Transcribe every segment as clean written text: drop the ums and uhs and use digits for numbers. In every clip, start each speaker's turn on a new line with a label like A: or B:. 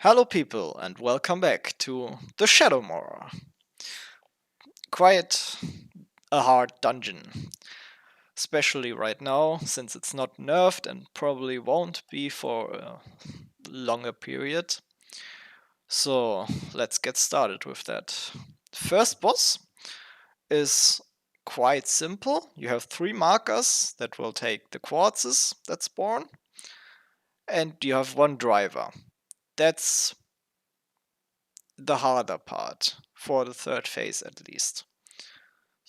A: Hello people and welcome back to the Shadowmoor. Quite a hard dungeon, especially right now since it's not nerfed and probably won't be for a longer period. So let's get started with that. First boss is quite simple. You have 3 markers that will take the quartzes that spawn, and you have 1 driver. That's the harder part, for the third phase at least.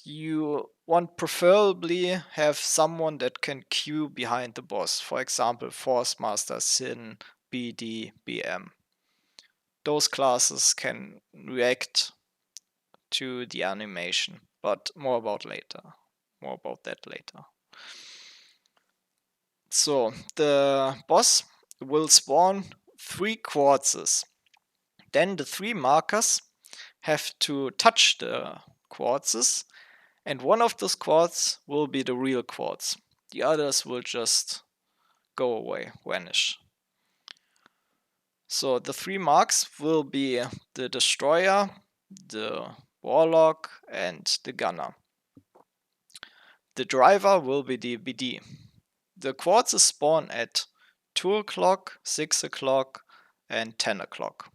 A: You want preferably have someone that can queue behind the boss. For example, Force Master, Sin, BD, BM. Those classes can react to the animation, but more about that later. So the boss will spawn 3 quartzes. Then the 3 markers have to touch the quartzes, and one of those quartz will be the real quartz. The others will just go away, vanish. So the 3 marks will be the destroyer, the warlock, and the gunner. The driver will be the BD. The quartzes spawn at 2 o'clock, 6 o'clock, and 10 o'clock.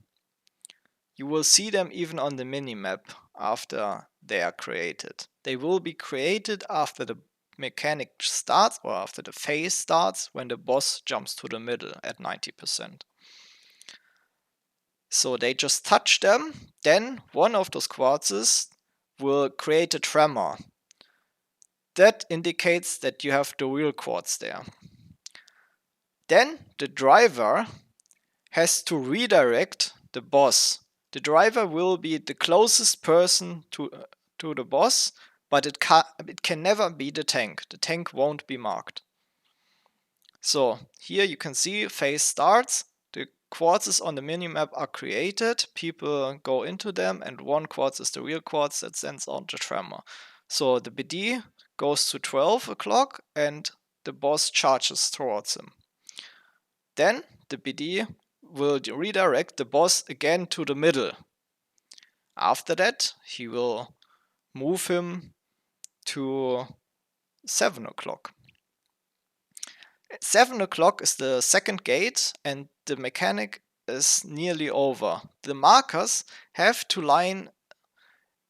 A: You will see them even on the minimap after they are created. They will be created after the mechanic starts or after the phase starts, when the boss jumps to the middle at 90%. So they just touch them, then one of those quartzes will create a tremor. That indicates that you have the real quartz there. Then the driver has to redirect the boss. The driver will be the closest person to the boss, but it can never be the tank. The tank won't be marked. So here you can see phase starts. The quartzes on the minimap are created. People go into them, and 1 quartz is the real quartz that sends out the tremor. So the BD goes to 12 o'clock, and the boss charges towards him. Then the BD will redirect the boss again to the middle. After that, he will move him to 7 o'clock. 7 o'clock is the second gate, and the mechanic is nearly over. The markers have to line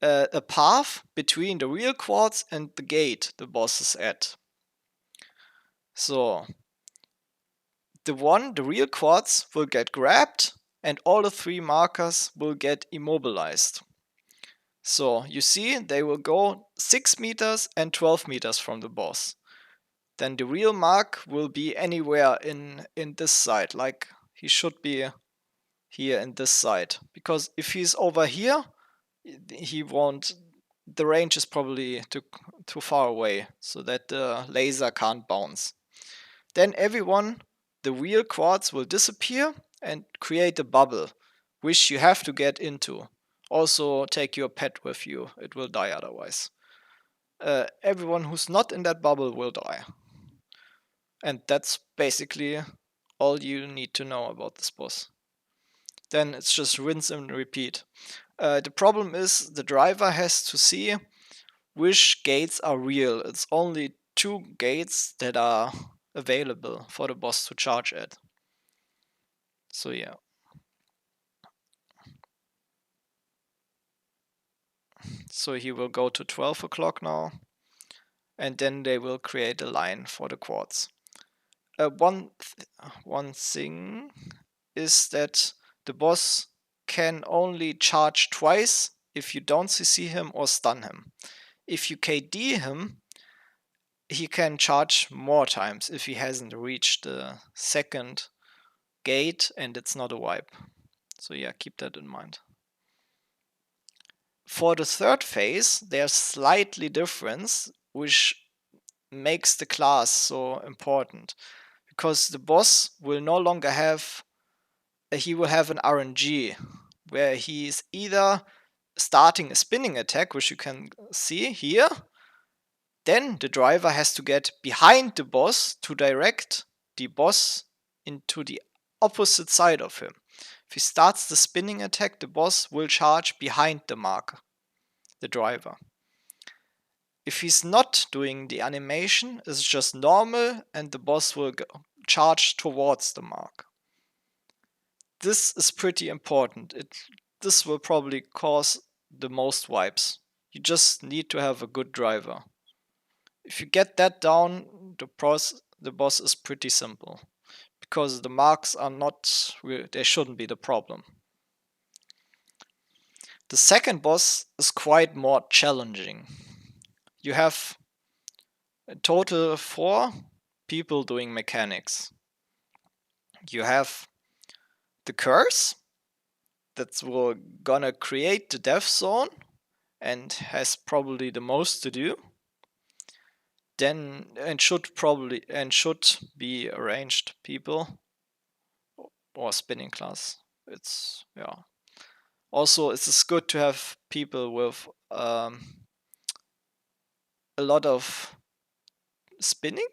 A: a path between the real quartz and the gate the boss is at. So the real quartz will get grabbed, and all the 3 markers will get immobilized. So you see, they will go 6 meters and 12 meters from the boss. Then the real mark will be anywhere in this side, like he should be here in this side. Because if he's over here, he won't. The range is probably too far away, so that the laser can't bounce. Then the real quartz will disappear and create a bubble, which you have to get into. Also take your pet with you, it will die otherwise. Everyone who's not in that bubble will die. And that's basically all you need to know about this boss. Then it's just rinse and repeat. The problem is the driver has to see which gates are real. It's only 2 gates that are available for the boss to charge at. So yeah. So he will go to 12 o'clock now, and then they will create a line for the quartz. One thing is that the boss can only charge twice if you don't CC him or stun him. If you KD him, he can charge more times if he hasn't reached the second gate and it's not a wipe. So yeah, keep that in mind. For the third phase, there's slightly difference, which makes the class so important. Because the boss will no longer have, he will have an RNG, where he's either starting a spinning attack, which you can see here. Then the driver has to get behind the boss to direct the boss into the opposite side of him. If he starts the spinning attack, the boss will charge behind the marker, the driver. If he's not doing the animation, it's just normal and the boss will charge towards the mark. This is pretty important. This will probably cause the most wipes. You just need to have a good driver. If you get that down, the boss is pretty simple. Because the marks are not, they shouldn't be the problem. The second boss is quite more challenging. You have a total 4 people doing mechanics. You have the curse that's gonna create the Deathzone and has probably the most to do. Then should be arranged people or spinning class. It's Also, it's good to have people with a lot of spinning,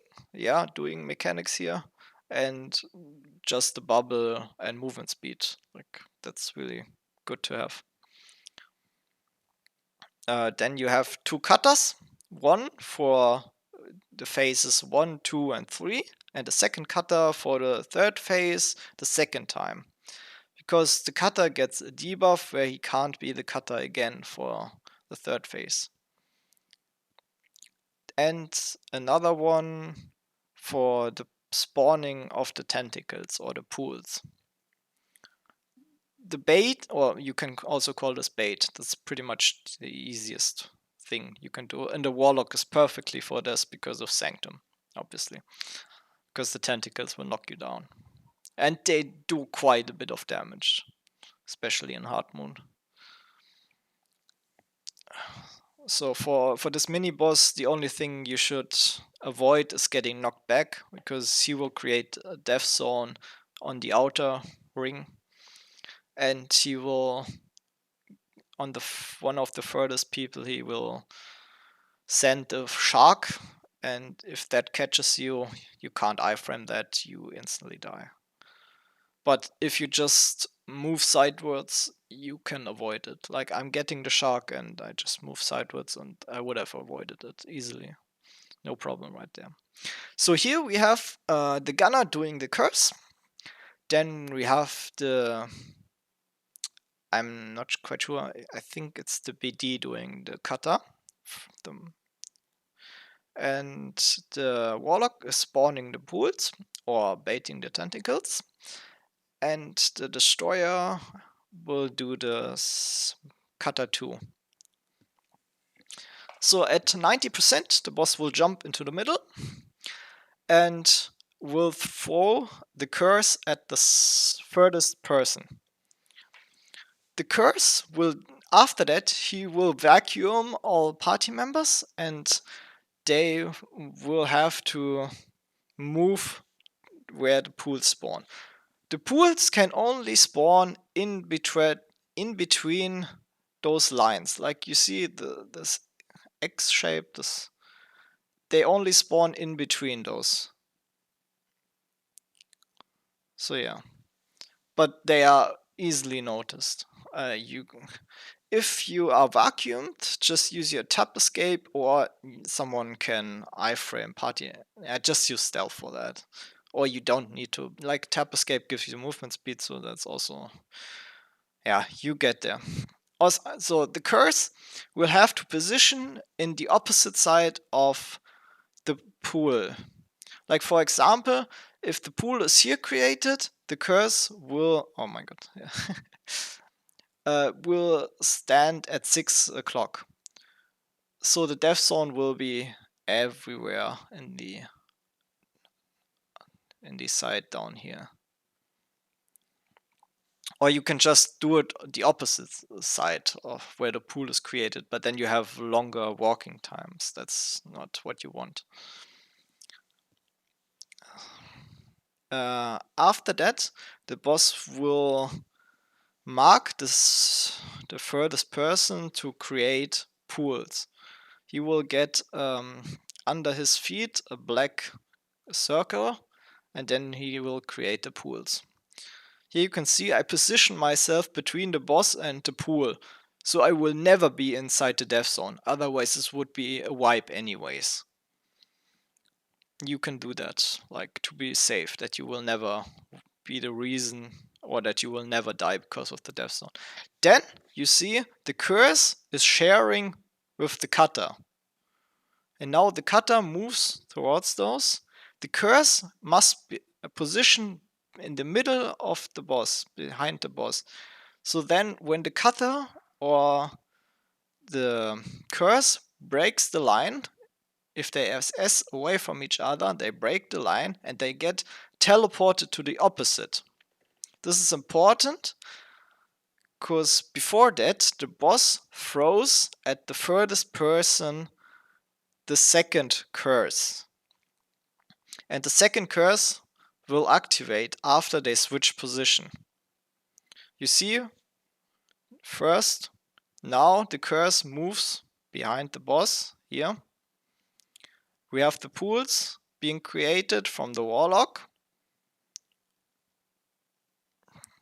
A: doing mechanics here, and just the bubble and movement speed. Like that's really good to have. Then you have 2 cutters, one for the phases 1, 2, and 3, and the second cutter for the third phase the second time. Because the cutter gets a debuff where he can't be the cutter again for the third phase. And another one for the spawning of the tentacles or the pools. The bait, or you can also call this bait, that's pretty much the easiest thing you can do. And the warlock is perfectly for this because of Sanctum, obviously. Because the tentacles will knock you down. And they do quite a bit of damage, especially in Hard Moon. So for this mini boss, the only thing you should avoid is getting knocked back, because he will create a Deathzone on the outer ring, and he will, on the one of the furthest people, he will send a shark, and if that catches you, you can't iframe that, you instantly die. But if you just move sidewards, you can avoid it. Like, I'm getting the shark and I just move sidewards and I would have avoided it easily. No problem right there. So here we have the gunner doing the curse. Then we have the... I'm not quite sure. I think it's the BD doing the cutter. And the warlock is spawning the pools or baiting the tentacles. And the destroyer will do the cutter too. So at 90%, the boss will jump into the middle and will throw the curse at the furthest person. The curse will, after that, he will vacuum all party members and they will have to move where the pools spawn. The pools can only spawn in between those lines. Like you see this X shape, they only spawn in between those. So yeah, but they are easily noticed. If you are vacuumed, just use your tap escape, or someone can iframe party. Just use stealth for that. Or you don't need to. Like, tap escape gives you movement speed, so that's also... Yeah, you get there. Also, so the curse will have to position in the opposite side of the pool. Like, for example, if the pool is here created, the curse will... Oh my god. Yeah. Will stand at 6 o'clock. So the death zone will be everywhere in the side down here. Or you can just do it the opposite side of where the pool is created, but then you have longer walking times. That's not what you want. After that, the boss will mark the furthest person to create pools. He will get under his feet a black circle, and then he will create the pools. Here you can see I position myself between the boss and the pool. So I will never be inside the death zone. Otherwise this would be a wipe anyways. You can do that, like to be safe, that you will never be the reason or that you will never die because of the death zone. Then you see the curse is sharing with the cutter. And now the cutter moves towards those. The curse must be a position in the middle of the boss, behind the boss. So then when the cutter or the curse breaks the line, if they SS away from each other, they break the line and they get teleported to the opposite. This is important because before that, the boss throws at the furthest person the second curse. And the second curse will activate after they switch position. You see, first, now the curse moves behind the boss here. We have the pools being created from the warlock.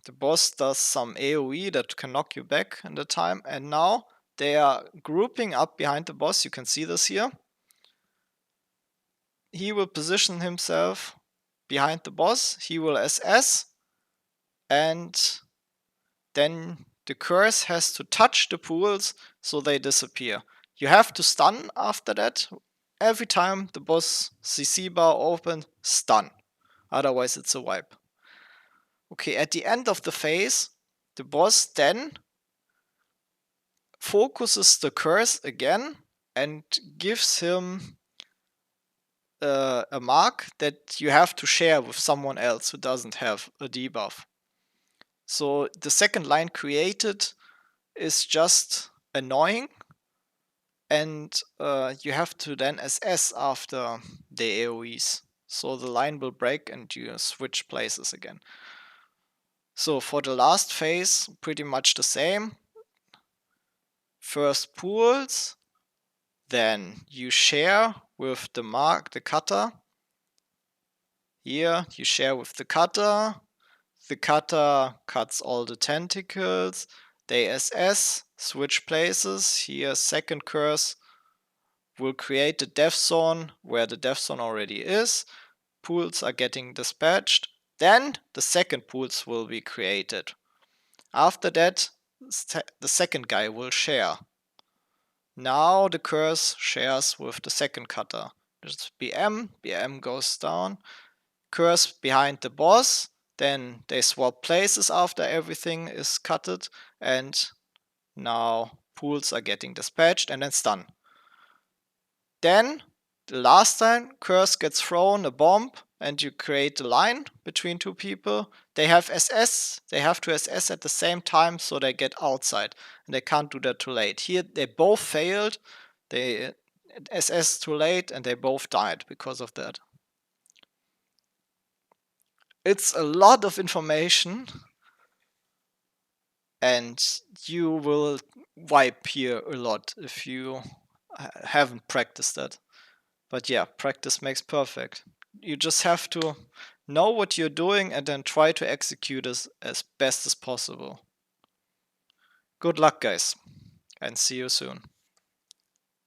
A: The boss does some AoE that can knock you back in the time, and now they are grouping up behind the boss. You can see this here. He will position himself behind the boss. He will SS, and then the curse has to touch the pools so they disappear. You have to stun after that. Every time the boss CC bar opens, stun. Otherwise it's a wipe. Okay, at the end of the phase, the boss then focuses the curse again and gives him a mark that you have to share with someone else who doesn't have a debuff. So the second line created is just annoying, and you have to then SS after the AoEs. So the line will break and you switch places again. So for the last phase, pretty much the same. First pools, then you share with the cutter. Here you share with the cutter. The cutter cuts all the tentacles. They SS, switch places. Here second curse will create the death zone where the death zone already is. Pools are getting dispatched. Then the second pools will be created. After that, the second guy will share. Now the curse shares with the second cutter. It's BM goes down. Curse behind the boss. Then they swap places after everything is cutted. And now pools are getting dispatched and then stun. Then, the last time, curse gets thrown, a bomb, and you create a line between two people. They have SS, they have to SS at the same time, so they get outside. And they can't do that too late. Here, they both failed. They SS too late, and they both died because of that. It's a lot of information, and you will wipe here a lot if you haven't practiced that. But yeah, practice makes perfect. You just have to know what you're doing and then try to execute it as best as possible. Good luck, guys, and see you soon.